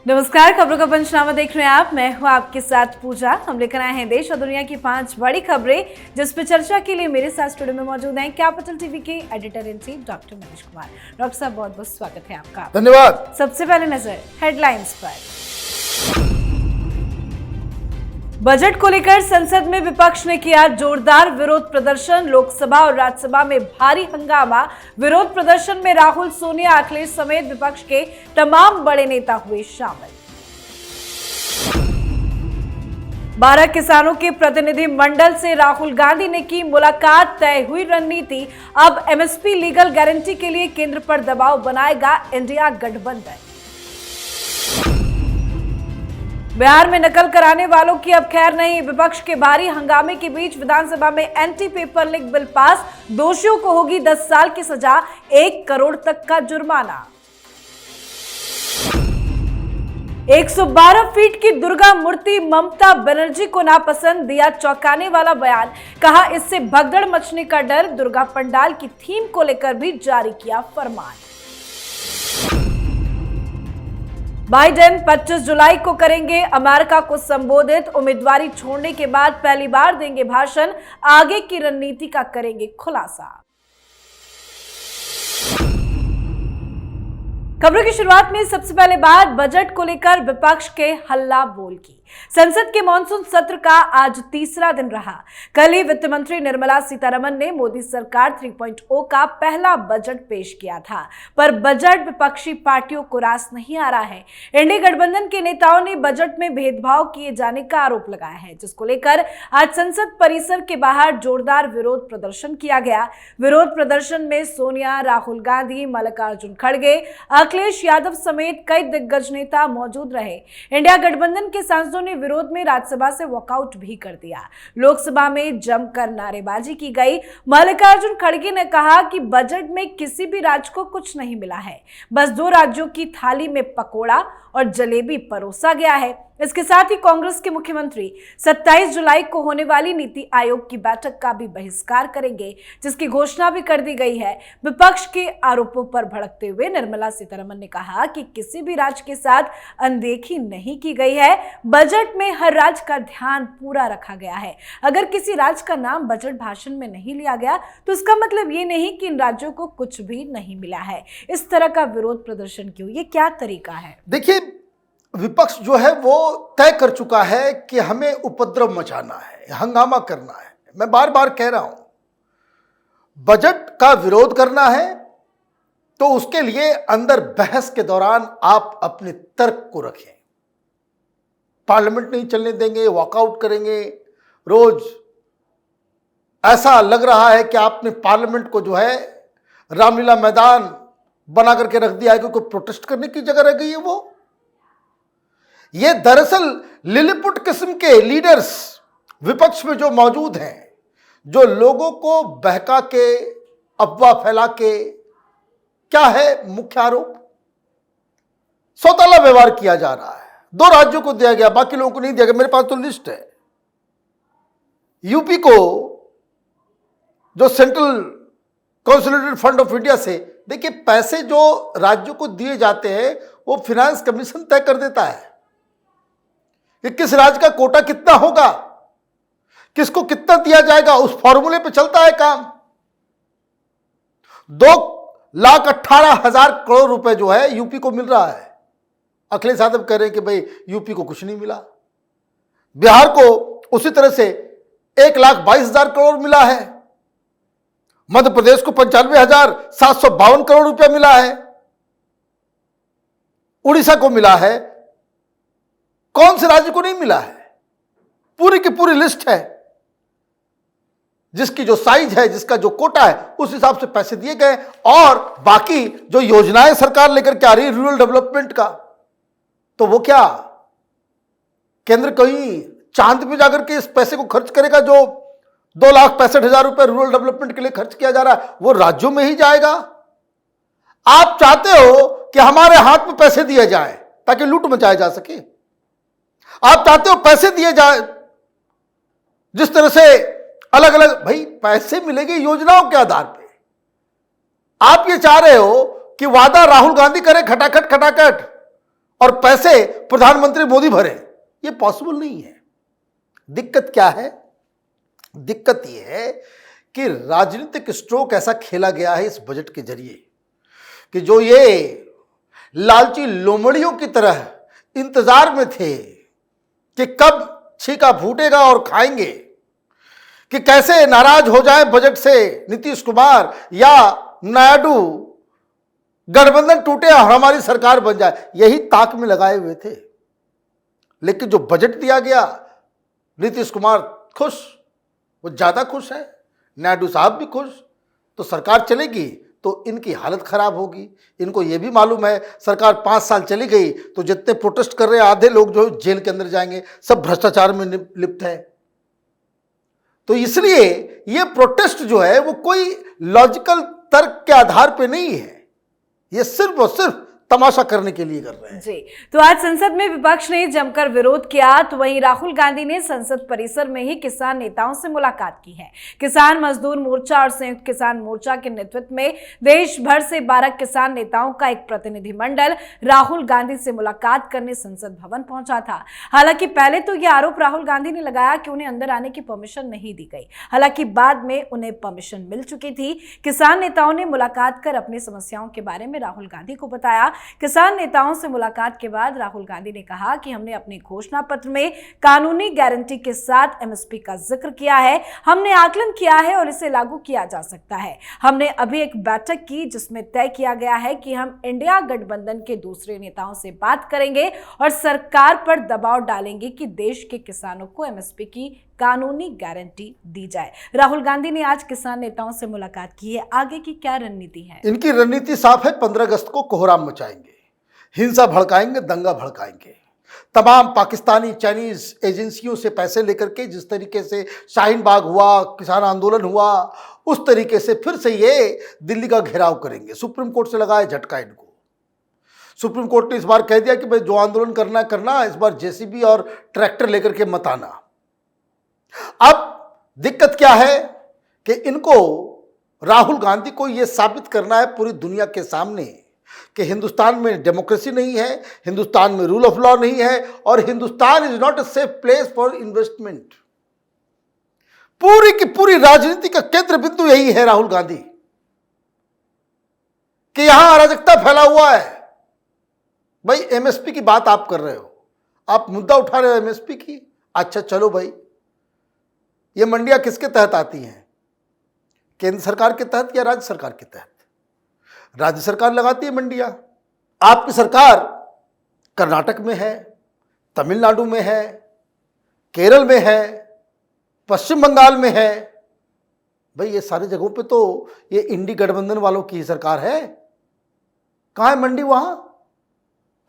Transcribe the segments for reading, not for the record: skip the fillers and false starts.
नमस्कार, खबरों का पंचनामा देख रहे हैं आप। मैं हूं आपके साथ पूजा। हम लेकर आए हैं देश और दुनिया की 5 बड़ी खबरें, जिस पर चर्चा के लिए मेरे साथ स्टूडियो में मौजूद हैं कैपिटल टीवी के editor in chief doctor Manish Kumar. Doctor साहब, बहुत बहुत स्वागत है आपका। धन्यवाद। सबसे पहले नजर हेडलाइंस पर। बजट को लेकर संसद में विपक्ष ने किया जोरदार विरोध प्रदर्शन। लोकसभा और राज्यसभा में भारी हंगामा। विरोध प्रदर्शन में राहुल, सोनिया, अखिलेश समेत विपक्ष के तमाम बड़े नेता हुए शामिल। 12 किसानों के प्रतिनिधि मंडल से राहुल गांधी ने की मुलाकात। तय हुई रणनीति, अब एमएसपी लीगल गारंटी के लिए केंद्र पर दबाव बनाएगा इंडिया गठबंधन। बिहार में नकल कराने वालों की अब खैर नहीं। विपक्ष के भारी हंगामे के बीच विधानसभा में anti paper leak bill pass. दोषियों को होगी 10 साल की सजा, 1 करोड़ तक का जुर्माना। 112 फीट की दुर्गा मूर्ति, ममता बनर्जी को नापसंद। दिया चौंकाने वाला बयान, कहा इससे भगदड़ मचने का डर। दुर्गा पंडाल की थीम को लेकर भी जारी किया फरमान। बाइडेन 25 जुलाई को करेंगे अमेरिका को संबोधित। उम्मीदवारी छोड़ने के बाद पहली बार देंगे भाषण। आगे की रणनीति का करेंगे खुलासा। खबरों की शुरुआत में सबसे पहले बात बजट को लेकर विपक्ष के हल्ला बोल की। संसद के मॉनसून सत्र का आज तीसरा दिन रहा। कल ही वित्त मंत्री निर्मला सीतारमण ने मोदी सरकार 3.0 का पहला बजट पेश किया था, पर बजट विपक्षी पार्टियों को रास नहीं आ रहा है। इंडिया गठबंधन के नेताओं ने बजट में भेदभाव किए जाने का आरोप लगाया है, जिसको लेकर आज संसद परिसर के बाहर जोरदार विरोध प्रदर्शन किया गया। विरोध प्रदर्शन में सोनिया, राहुल गांधी, मल्लिकार्जुन खड़गे, अखिलेश यादव समेत कई दिग्गज नेता मौजूद रहे। इंडिया गठबंधन के सांसदों ने विरोध में राज्यसभा से वॉकआउट भी कर दिया। लोकसभा में जमकर नारेबाजी की गई। मल्लिकार्जुन खड़गे ने कहा कि बजट में किसी भी राज्य को कुछ नहीं मिला है, बस 2 राज्यों की थाली में पकोड़ा और जलेबी परोसा गया है। इसके साथ ही कांग्रेस के मुख्यमंत्री 27 जुलाई को होने वाली नीति आयोग की बैठक का भी बहिष्कार करेंगे, जिसकी घोषणा भी कर दी गई है। विपक्ष के आरोपों पर भड़कते हुए निर्मला सीतारमण ने कहा कि किसी भी राज्य के साथ अनदेखी नहीं की गई है। बजट में हर राज्य का ध्यान पूरा रखा गया है। अगर किसी राज्य का नाम बजट भाषण में नहीं लिया गया तो इसका मतलब ये नहीं कि इन राज्यों को कुछ भी नहीं मिला है। इस तरह का विरोध प्रदर्शन क्यों? ये क्या तरीका है? देखिए, विपक्ष जो है वो तय कर चुका है कि हमें उपद्रव मचाना है, हंगामा करना है। मैं बार बार कह रहा हूं, बजट का विरोध करना है तो उसके लिए अंदर बहस के दौरान आप अपने तर्क को रखें। पार्लियामेंट नहीं चलने देंगे, वॉकआउट करेंगे। रोज ऐसा लग रहा है कि आपने पार्लियामेंट को जो है रामलीला मैदान बना करके रख दिया है कि कोई प्रोटेस्ट करने की जगह रह गई है। वो ये दरअसल लिलीपुट किस्म के लीडर्स विपक्ष में जो मौजूद हैं, जो लोगों को बहका के, अफवाह फैला के, क्या है मुख्य आरोप? सौतेला व्यवहार किया जा रहा है। 2 राज्यों को दिया गया, बाकी लोगों को नहीं दिया गया। मेरे पास तो लिस्ट है। यूपी को जो central consolidated fund of India से, देखिए, पैसे जो राज्यों को दिए जाते हैं वो फाइनेंस कमीशन तय कर देता है कि किस राज्य का कोटा कितना होगा, किसको कितना दिया जाएगा। उस फॉर्मूले पे चलता है काम। 2,18,000 करोड़ रुपए जो है यूपी को मिल रहा है। अखिलेश यादव कह रहे हैं कि भाई यूपी को कुछ नहीं मिला। बिहार को उसी तरह से 1,22,000 करोड़ मिला है। मध्य प्रदेश को 95,752 करोड़ रुपया मिला है। उड़ीसा को मिला है। कौन से राज्य को नहीं मिला है? पूरी की पूरी लिस्ट है। जिसकी जो साइज है, जिसका जो कोटा है, उस हिसाब से पैसे दिए गए। और बाकी जो योजनाएं सरकार लेकर के आ रही है रूरल डेवलपमेंट का, तो वो क्या केंद्र कहीं चांद पे जाकर के इस पैसे को खर्च करेगा? जो 2,65,000 रुपए रूरल डेवलपमेंट के लिए खर्च किया जा रहा है, वो राज्यों में ही जाएगा। आप चाहते हो कि हमारे हाथ में पैसे दिए जाए ताकि लूट मचाया जा सके। आप चाहते हो पैसे दिए जाए जिस तरह से अलग अलग, भाई पैसे मिलेंगे योजनाओं के आधार पे। आप ये चाह रहे हो कि वादा राहुल गांधी करे खटाखट खटाखट और पैसे प्रधानमंत्री मोदी भरे, ये पॉसिबल नहीं है। दिक्कत क्या है? दिक्कत यह है कि राजनीतिक स्ट्रोक ऐसा खेला गया है इस बजट के जरिए कि जो ये लालची लोमड़ियों की तरह इंतजार में थे कि कब छीका फूटेगा और खाएंगे, कि कैसे नाराज हो जाए बजट से नीतीश कुमार या नायडू, गठबंधन टूटे और हमारी सरकार बन जाए, यही ताक में लगाए हुए थे। लेकिन जो बजट दिया गया, नीतीश कुमार खुश, वो ज्यादा खुश है, नायडू साहब भी खुश, तो सरकार चलेगी तो इनकी हालत खराब होगी। इनको ये भी मालूम है सरकार 5 साल चली गई तो जितने प्रोटेस्ट कर रहे हैं आधे लोग जो जेल के अंदर जाएंगे, सब भ्रष्टाचार में लिप्त है। तो इसलिए ये प्रोटेस्ट जो है वो कोई लॉजिकल तर्क के आधार पे नहीं है, ये सिर्फ और सिर्फ तमाशा करने के लिए कर रहे हैं। जी, तो आज संसद में विपक्ष ने जमकर विरोध किया, तो वहीं राहुल गांधी ने संसद परिसर में ही किसान नेताओं से मुलाकात की है। किसान मजदूर मोर्चा और संयुक्त किसान मोर्चा के नेतृत्व में देश भर से 12 किसान नेताओं का एक प्रतिनिधिमंडल राहुल गांधी से मुलाकात करने संसद भवन पहुंचा था। हालांकि पहले तो यह आरोप राहुल गांधी ने लगाया कि उन्हें अंदर आने की परमिशन नहीं दी गई, हालांकि बाद में उन्हें परमिशन मिल चुकी थी। किसान नेताओं ने मुलाकात कर अपनी समस्याओं के बारे में राहुल गांधी को बताया। किसान नेताओं से मुलाकात के बाद राहुल गांधी ने कहा कि हमने अपने घोषणा पत्र में कानूनी गारंटी के साथ एमएसपी का जिक्र किया है, हमने आकलन किया है और इसे लागू किया जा सकता है। हमने अभी एक बैठक की जिसमें तय किया गया है कि हम इंडिया गठबंधन के दूसरे नेताओं से बात करेंगे और सरकार पर दबाव डालेंगे कि देश के किसानों को एमएसपी की कानूनी गारंटी दी जाए। राहुल गांधी ने आज किसान नेताओं से मुलाकात की है, आगे की क्या रणनीति है? इनकी रणनीति साफ है, 15 अगस्त को कोहराम मचाएंगे, हिंसा भड़काएंगे, दंगा भड़काएंगे। तमाम पाकिस्तानी चाइनीज एजेंसियों से पैसे लेकर के जिस तरीके से शाहीन बाग हुआ, किसान आंदोलन हुआ, उस तरीके से फिर से ये दिल्ली का घेराव करेंगे। सुप्रीम कोर्ट से लगाया झटका इनको। सुप्रीम कोर्ट ने इस बार कह दिया कि भाई जो आंदोलन करना करना, इस बार जेसीबी और ट्रैक्टर लेकर के मत आना। अब दिक्कत क्या है कि इनको, राहुल गांधी को यह साबित करना है पूरी दुनिया के सामने कि हिंदुस्तान में डेमोक्रेसी नहीं है, हिंदुस्तान में रूल ऑफ लॉ नहीं है और Hindustan is not a safe place for investment. पूरी की पूरी राजनीति का केंद्र बिंदु यही है राहुल गांधी कि यहां अराजकता फैला हुआ है। भाई एमएसपी की बात आप कर रहे हो, आप मुद्दा उठा रहे हो एमएसपी की, अच्छा चलो भाई, ये मंडियां किसके तहत आती हैं? केंद्र सरकार के तहत या राज्य सरकार के तहत? राज्य सरकार लगाती है मंडियां। आपकी सरकार कर्नाटक में है, तमिलनाडु में है, केरल में है, पश्चिम बंगाल में है। भाई ये सारी जगहों पे तो ये इंडी गठबंधन वालों की सरकार है। कहां है मंडी? वहां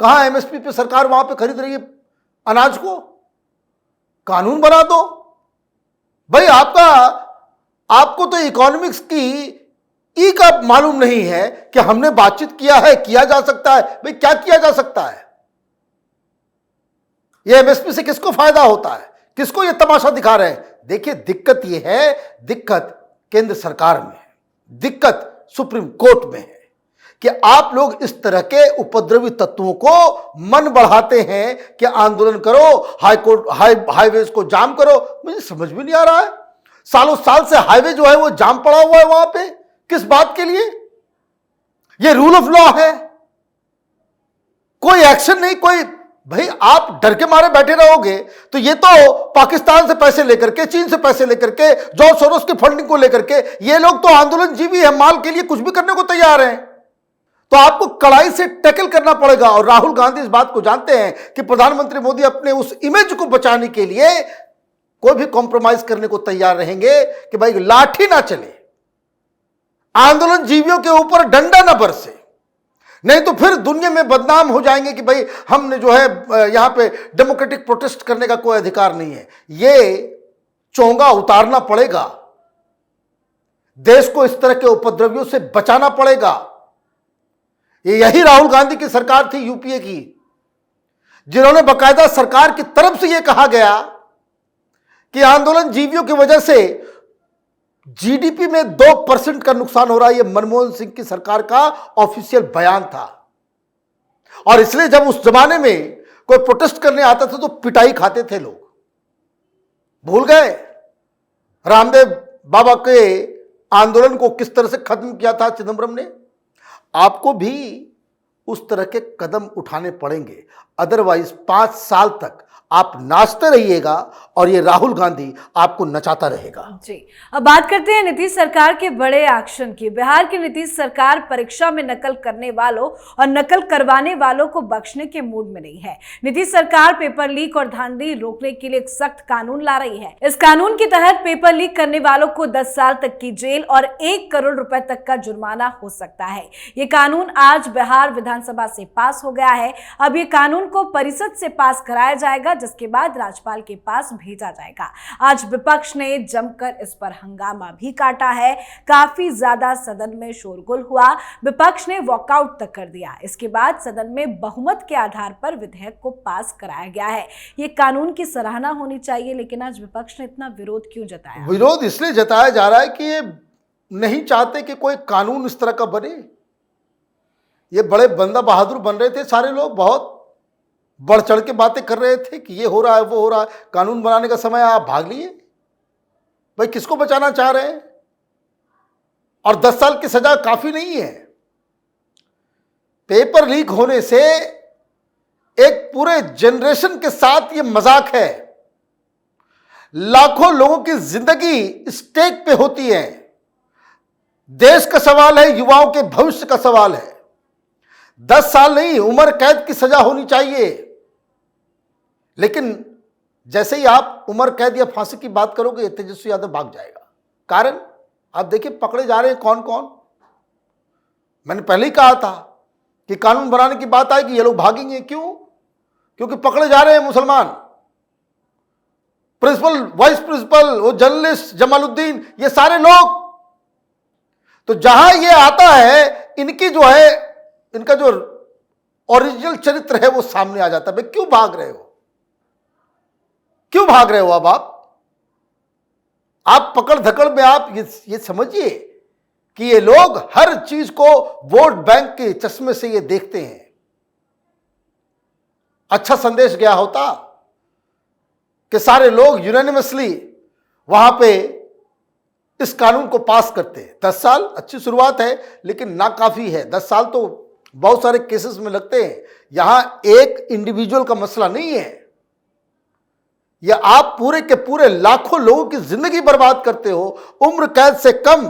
कहां एमएसपी पे सरकार वहां पे खरीद रही है अनाज को? कानून बना दो भाई। आपको तो इकोनॉमिक्स की ई का मालूम नहीं है कि हमने बातचीत किया है, किया जा सकता है। भाई क्या किया जा सकता है? ये एमएसपी से किसको फायदा होता है? किसको ये तमाशा दिखा रहे हैं? देखिए दिक्कत ये है, दिक्कत केंद्र सरकार में है, दिक्कत सुप्रीम कोर्ट में है कि आप लोग इस तरह के उपद्रवी तत्वों को मन बढ़ाते हैं कि आंदोलन करो, हाईवेज को जाम करो। मुझे समझ में नहीं आ रहा है, सालों साल से हाईवे जो है वो जाम पड़ा हुआ है वहां पे, किस बात के लिए? ये रूल ऑफ लॉ है, कोई एक्शन नहीं, कोई। भाई आप डर के मारे बैठे रहोगे तो ये तो पाकिस्तान से पैसे लेकर के, चीन से पैसे लेकर के, जॉर्ज सोरोस की फंडिंग को लेकर के ये लोग तो आंदोलन जीवी है, माल के लिए कुछ भी करने को तैयार हैं। तो आपको कड़ाई से टैकल करना पड़ेगा। और राहुल गांधी इस बात को जानते हैं कि प्रधानमंत्री मोदी अपने उस इमेज को बचाने के लिए कोई भी कॉम्प्रोमाइज करने को तैयार रहेंगे कि भाई लाठी ना चले, आंदोलन जीवियों के ऊपर डंडा ना बरसे, नहीं तो फिर दुनिया में बदनाम हो जाएंगे कि भाई हमने जो है यहां पे डेमोक्रेटिक प्रोटेस्ट करने का कोई अधिकार नहीं है। ये चोंगा उतारना पड़ेगा, देश को इस तरह के उपद्रवियों से बचाना पड़ेगा। यही राहुल गांधी की सरकार थी यूपीए की, जिन्होंने बकायदा सरकार की तरफ से यह कहा गया कि आंदोलन जीवियों की वजह से जीडीपी में 2% का नुकसान हो रहा है। यह मनमोहन सिंह की सरकार का ऑफिशियल बयान था। और इसलिए जब उस जमाने में कोई प्रोटेस्ट करने आता था तो पिटाई खाते थे लोग। भूल गए रामदेव बाबा के आंदोलन को किस तरह से खत्म किया था चिदंबरम ने? आपको भी उस तरह के कदम उठाने पड़ेंगे, अदरवाइज 5 साल तक आप नाचते रहिएगा और ये राहुल गांधी आपको नचाता रहेगा। जी, अब बात करते हैं नीतीश सरकार के बड़े एक्शन की। बिहार की नीतीश सरकार परीक्षा में नकल करने वालों और नकल करवाने वालों को बख्शने के मूड में नहीं है। नीतीश सरकार पेपर लीक और धांधली रोकने के लिए एक सख्त कानून ला रही है। इस कानून के तहत पेपर लीक करने वालों को 10 साल तक की जेल और 1 करोड़ रुपए तक का जुर्माना हो सकता है। ये कानून आज बिहार विधानसभा से पास हो गया है। अब ये कानून को परिषद से पास कराया जाएगा, जिसके बाद राज्यपाल के पास भेजा जाएगा। आज विपक्ष ने जमकर इस पर हंगामा भी काटा है। काफी ज्यादा सदन में शोरगुल हुआ, विपक्ष ने वॉकआउट तक कर दिया। इसके बाद सदन में बहुमत के आधार पर विधेयक को पास कराया गया है। ये कानून की सराहना होनी चाहिए, लेकिन आज विपक्ष ने इतना विरोध क्यों जताया? विरोध इसलिए जताया जा रहा है कि ये नहीं चाहते कि कोई कानून इस तरह का बने। ये बड़े बंदा बहादुर बन रहे थे सारे लोग, बहुत बढ़ चढ़ के बातें कर रहे थे कि ये हो रहा है वो हो रहा है। कानून बनाने का समय आप भाग लिए। भाई किसको बचाना चाह रहे हैं? और 10 साल की सजा काफी नहीं है। पेपर लीक होने से एक पूरे जनरेशन के साथ ये मजाक है। लाखों लोगों की जिंदगी स्टेक पे होती है। देश का सवाल है, युवाओं के भविष्य का सवाल है। 10 साल नहीं, उम्र कैद की सजा होनी चाहिए। लेकिन जैसे ही आप उम्र कैद या फांसी की बात करोगे, तेजस्वी यादव भाग जाएगा। कारण आप देखिए पकड़े जा रहे हैं कौन कौन। मैंने पहले ही कहा था कि कानून बनाने की बात आएगी ये लोग भागेंगे। क्यों? क्योंकि पकड़े जा रहे हैं मुसलमान, प्रिंसिपल, वाइस प्रिंसिपल, वो जर्नलिस्ट जमालुद्दीन, ये सारे लोग। तो जहां ये आता है इनकी जो है, इनका जो ओरिजिनल चरित्र है वो सामने आ जाता है। भाई क्यों भाग रहे हो? क्यों भाग रहे हो? अब आप पकड़ धकड़ में आप ये समझिए कि ये लोग हर चीज को वोट बैंक के चश्मे से ये देखते हैं। अच्छा संदेश गया होता कि सारे लोग यूनानिमसली वहां पे इस कानून को पास करते। 10 साल अच्छी शुरुआत है, लेकिन नाकाफी है। 10 साल तो बहुत सारे केसेस में लगते हैं। यहां एक इंडिविजुअल का मसला नहीं है, यह आप पूरे के पूरे लाखों लोगों की जिंदगी बर्बाद करते हो। उम्र कैद से कम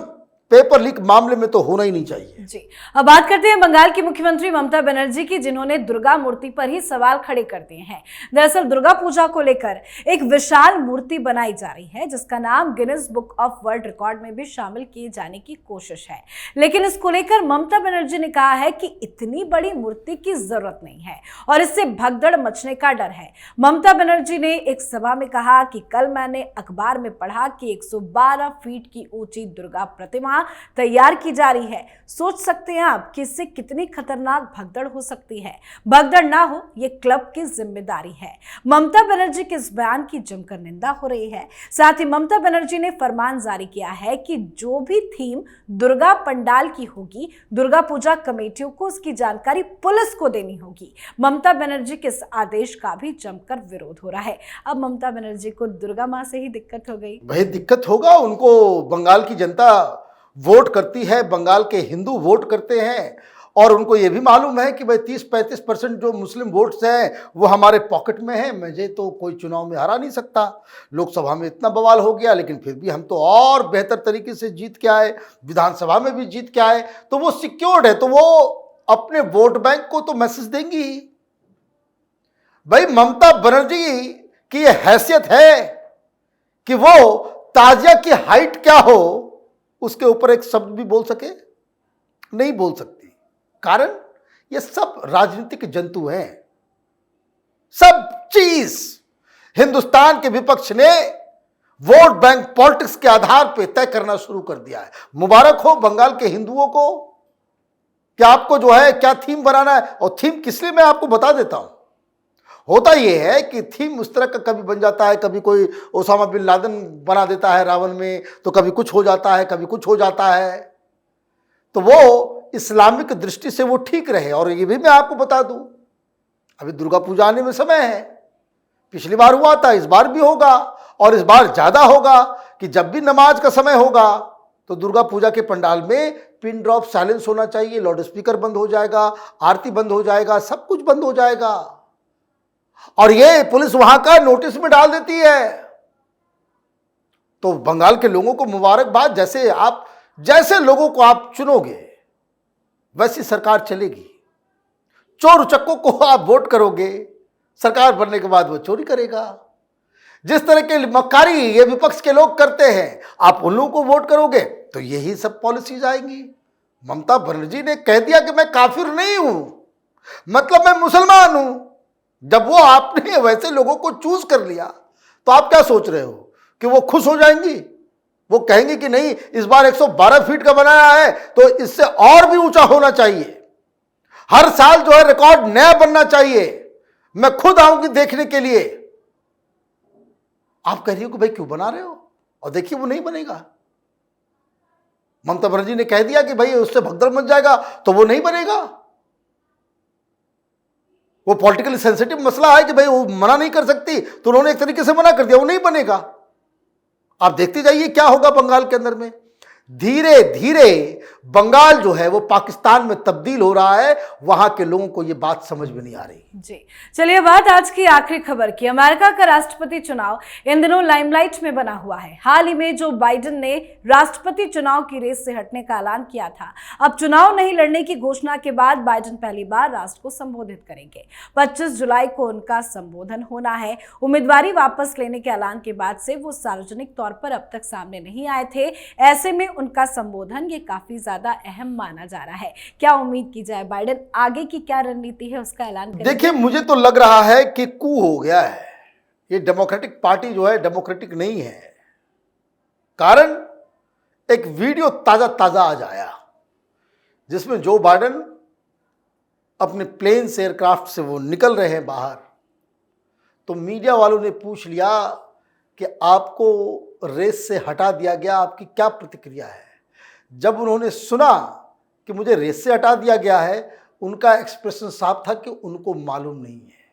पेपर लीक मामले में तो होना ही नहीं चाहिए। जी, अब बात करते हैं बंगाल की मुख्यमंत्री ममता बनर्जी की, जिन्होंने दुर्गा मूर्ति पर ही सवाल खड़े कर दिए हैं। दरअसल दुर्गा पूजा को लेकर एक विशाल मूर्ति बनाई जा रही है, जिसका नाम Guinness book of world record में भी शामिल किए जाने की कोशिश है। लेकिन इसको लेकर ममता बनर्जी ने कहा है कि इतनी बड़ी मूर्ति की जरूरत नहीं है और इससे भगदड़ मचने का डर है। ममता बनर्जी ने एक सभा में कहा कि कल मैंने अखबार में पढ़ा कि 112 फीट की ऊंची दुर्गा प्रतिमा तैयार की जा रही है। सोच सकते हैं आप कि इससे कितनी खतरनाक भगदड़ हो सकती है। भगदड़ ना हो, ये क्लब की जिम्मेदारी है। ममता बनर्जी के इस बयान की जमकर निंदा हो रही है। साथ ही ममता बनर्जी ने फरमान जारी किया है कि जो भी थीम दुर्गा पंडाल की होगी, दुर्गा पूजा कमेटियों को उसकी जानकारी पुलिस को देनी होगी। ममता बनर्जी के इस आदेश का भी जमकर विरोध हो रहा है। अब ममता बनर्जी को दुर्गा मां से ही दिक्कत हो गई। भाई दिक्कत होगा उनको। बंगाल की जनता वोट करती है, बंगाल के हिंदू वोट करते हैं और उनको ये भी मालूम है कि भाई 30-35% जो मुस्लिम वोट्स हैं वो हमारे पॉकेट में हैं। मुझे तो कोई चुनाव में हरा नहीं सकता। लोकसभा में इतना बवाल हो गया, लेकिन फिर भी हम तो और बेहतर तरीके से जीत के आए, विधानसभा में भी जीत के आए, तो वो सिक्योर्ड है। तो वो अपने वोट बैंक को तो मैसेज देंगी ही। भाई ममता बनर्जी की ये हैसियत है कि वो ताजिया की हाइट क्या हो उसके ऊपर एक शब्द भी बोल सके? नहीं बोल सकती। कारण ये सब राजनीतिक जंतु हैं। सब चीज हिंदुस्तान के विपक्ष ने वोट बैंक पॉलिटिक्स के आधार पर तय करना शुरू कर दिया है। मुबारक हो बंगाल के हिंदुओं को कि आपको जो है क्या थीम बनाना है। और थीम किस लिए मैं आपको बता देता हूं। होता यह है कि थीम उस तरह का कभी बन जाता है, कभी कोई ओसामा बिन लादेन बना देता है रावण में, तो कभी कुछ हो जाता है, कभी कुछ हो जाता है। तो वो इस्लामिक दृष्टि से वो ठीक रहे। और ये भी मैं आपको बता दूं अभी दुर्गा पूजा आने में समय है। पिछली बार हुआ था, इस बार भी होगा, और इस बार ज्यादा होगा कि जब भी नमाज का समय होगा तो दुर्गा पूजा के पंडाल में पिन ड्रॉप साइलेंस होना चाहिए, लाउड स्पीकर बंद हो जाएगा, आरती बंद हो जाएगा, सब कुछ बंद हो जाएगा। और ये पुलिस वहां का नोटिस में डाल देती है। तो बंगाल के लोगों को मुबारकबाद, जैसे लोगों को आप चुनोगे वैसी सरकार चलेगी। चोर उचक्कों को आप वोट करोगे, सरकार बनने के बाद वो चोरी करेगा। जिस तरह के मक्कारी ये विपक्ष के लोग करते हैं, आप उन लोगों को वोट करोगे तो यही सब पॉलिसीज आएंगी। ममता बनर्जी ने कह दिया कि मैं काफिर नहीं हूं, मतलब मैं मुसलमान हूं। जब वो आपने वैसे लोगों को चूज कर लिया तो आप क्या सोच रहे हो कि वो खुश हो जाएंगी? वो कहेंगे कि नहीं, इस बार 112 फीट का बनाया है तो इससे और भी ऊंचा होना चाहिए। हर साल जो है रिकॉर्ड नया बनना चाहिए। मैं खुद आऊंगी देखने के लिए। आप कह रही हो कि भाई क्यों बना रहे हो, और देखिए वो नहीं बनेगा। ममता बनर्जी ने कह दिया कि भाई उससे भगदड़ मच जाएगा तो वो नहीं बनेगा। वो पॉलिटिकली सेंसिटिव मसला है कि भाई वो मना नहीं कर सकती, तो उन्होंने एक तरीके से मना कर दिया, वो नहीं बनेगा। आप देखते जाइए क्या होगा बंगाल के अंदर में। धीरे धीरे बंगाल जो है वो पाकिस्तान में तब्दील हो रहा है। वहां के लोगों को ये बात समझ में नहीं आ रही। जी चलिए, बात आज की आखिरी खबर की। अमेरिका का राष्ट्रपति चुनाव इन दिनों लाइमलाइट में बना हुआ है। हाल ही में जो बाइडेन ने राष्ट्रपति चुनाव की रेस से हटने का ऐलान किया था। अब चुनाव नहीं लड़ने की घोषणा के बाद बाइडेन पहली बार राष्ट्र को संबोधित करेंगे। 25 जुलाई को उनका संबोधन होना है। उम्मीदवारी वापस लेने के ऐलान के बाद से वो सार्वजनिक तौर पर अब तक सामने नहीं आए थे। ऐसे में उनका संबोधन ये काफी ज्यादा अहम माना जा रहा है। क्या उम्मीद की जाए, बाइडेन आगे की क्या रणनीति है उसका ऐलान करेंगे? देखिए, मुझे तो लग रहा है कि कू हो गया है। ये डेमोक्रेटिक पार्टी जो है डेमोक्रेटिक नहीं है। कारण एक वीडियो ताजा ताजा आज आया जिसमें जो बाइडेन अपने प्लेन से, एयरक्राफ्ट से वो निकल रहे हैं बाहर, तो मीडिया वालों ने पूछ लिया कि आपको रेस से हटा दिया गया, आपकी क्या प्रतिक्रिया है? जब उन्होंने सुना कि मुझे रेस से हटा दिया गया है, उनका एक्सप्रेशन साफ था कि उनको मालूम नहीं है।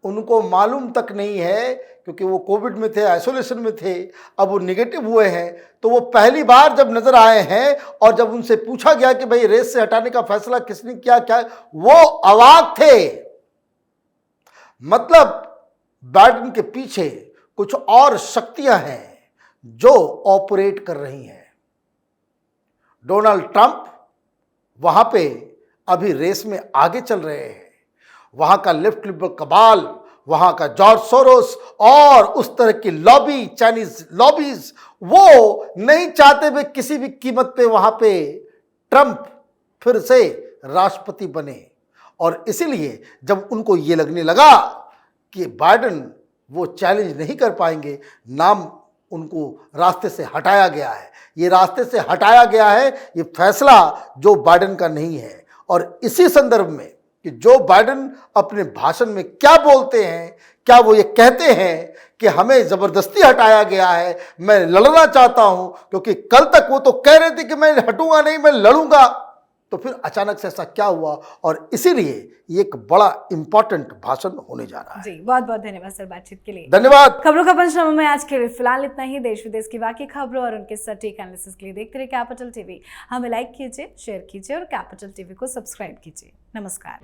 उनको मालूम तक नहीं है क्योंकि वो कोविड में थे, आइसोलेशन में थे। अब वो निगेटिव हुए हैं तो वो पहली बार जब नजर आए हैं और जब उनसे पूछा गया कि भाई रेस से हटाने का फैसला किसने किया, क्या, वो अवाक थे। मतलब बाइडेन के पीछे कुछ और शक्तियां हैं जो ऑपरेट कर रही हैं। डोनाल्ड ट्रंप वहां पे अभी रेस में आगे चल रहे हैं। वहां का लेफ्ट लिबरल कबाल, वहां का जॉर्ज सोरोस और उस तरह की लॉबी, चाइनीज लॉबीज, वो नहीं चाहते वे किसी भी कीमत पे वहां पे ट्रंप फिर से राष्ट्रपति बने। और इसीलिए जब उनको ये लगने लगा कि बाइडेन वो चैलेंज नहीं कर पाएंगे, नाम उनको रास्ते से हटाया गया है। ये रास्ते से हटाया गया है, ये फैसला जो बाइडेन का नहीं है। और इसी संदर्भ में कि जो बाइडेन अपने भाषण में क्या बोलते हैं, क्या वो ये कहते हैं कि हमें ज़बरदस्ती हटाया गया है, मैं लड़ना चाहता हूं, क्योंकि कल तक वो तो कह रहे थे कि मैं हटूंगा नहीं, मैं लड़ूंगा, तो फिर अचानक से ऐसा क्या हुआ? और इसीलिए ये एक बड़ा इंपॉर्टेंट भाषण होने जा रहा है। जी, बहुत बहुत धन्यवाद सर बातचीत के लिए। धन्यवाद। खबरों का पंचनामा में आज के लिए फिलहाल इतना ही। देश विदेश की बाकी खबरों और उनके सटीक एनालिसिस के लिए देखते रहिए कैपिटल टीवी। हमें लाइक कीजिए, शेयर कीजिए और कैपिटल टीवी को सब्सक्राइब कीजिए। नमस्कार।